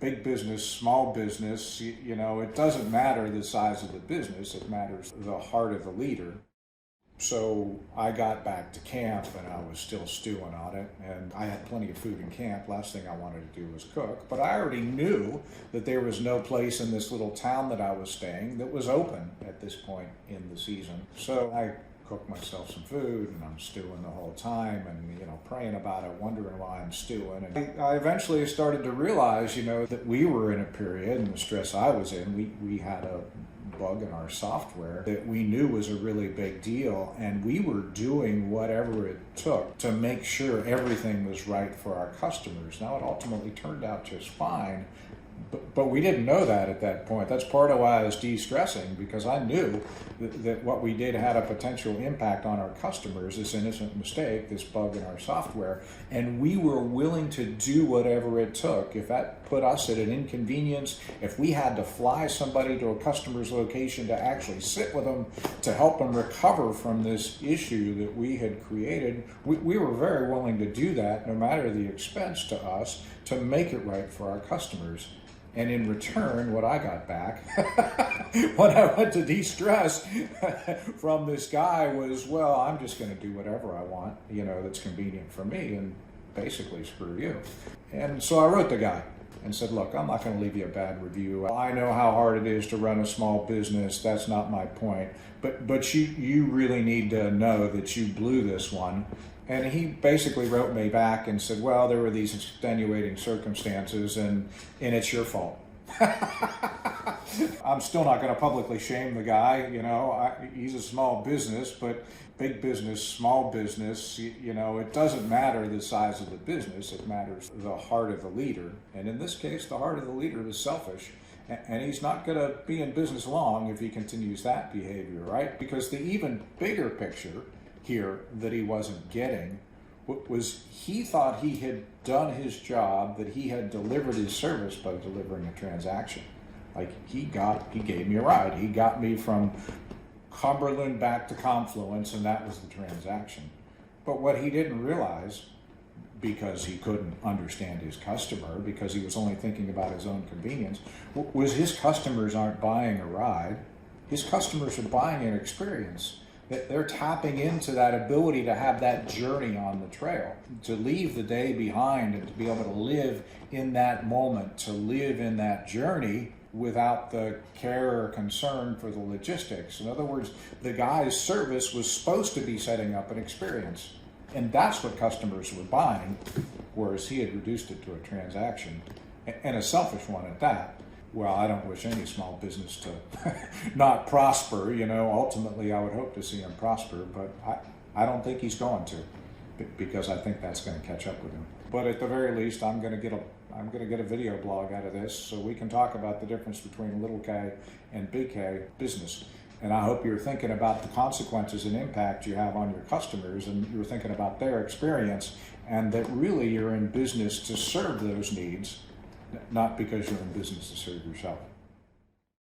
big business, small business, you know, it doesn't matter the size of the business, it matters the heart of the leader. So I got back to camp and I was still stewing on it, and I had plenty of food in camp. Last thing I wanted to do was cook, but I already knew that there was no place in this little town that I was staying that was open at this point in the season. So I cooked myself some food and I'm stewing the whole time and, you know, praying about it, wondering why I'm stewing. And I eventually started to realize, you know, that we were in a period, and the stress I was in, we had a bug in our software that we knew was a really big deal, and we were doing whatever it took to make sure everything was right for our customers. Now, it ultimately turned out just fine, but we didn't know that at that point. That's part of why I was de-stressing, because I knew that what we did had a potential impact on our customers, this innocent mistake, this bug in our software, and we were willing to do whatever it took. If that put us at an inconvenience, if we had to fly somebody to a customer's location to actually sit with them, to help them recover from this issue that we had created, we were very willing to do that, no matter the expense to us, to make it right for our customers. And in return, what I got back when I went to de-stress from this guy was, well, I'm just going to do whatever I want, you know, that's convenient for me, and basically screw you. And so I wrote the guy and said, look, I'm not going to leave you a bad review. I know how hard it is to run a small business. That's not my point. But you really need to know that you blew this one. And he basically wrote me back and said, well, there were these extenuating circumstances and it's your fault. I'm still not going to publicly shame the guy, you know, he's a small business, but big business, small business, you know, it doesn't matter the size of the business, it matters the heart of the leader. And in this case, the heart of the leader is selfish. And he's not going to be in business long if he continues that behavior, right? Because the even bigger picture here that he wasn't getting was he thought he had done his job, that he had delivered his service by delivering a transaction. Like he gave me a ride. He got me from Cumberland back to Confluence, and that was the transaction. But what he didn't realize, because he couldn't understand his customer, because he was only thinking about his own convenience, was his customers aren't buying a ride. His customers are buying an experience. They're tapping into that ability to have that journey on the trail, to leave the day behind and to be able to live in that moment, to live in that journey without the care or concern for the logistics. In other words, the guy's service was supposed to be setting up an experience. And that's what customers were buying, whereas he had reduced it to a transaction, and a selfish one at that. Well, I don't wish any small business to not prosper, you know. Ultimately, I would hope to see him prosper, but I don't think he's going to, because I think that's going to catch up with him. But at the very least, I'm going to get a video blog out of this, so we can talk about the difference between little K and big K business. And I hope you're thinking about the consequences and impact you have on your customers, and you're thinking about their experience, and that really you're in business to serve those needs, not because you're in business to serve yourself.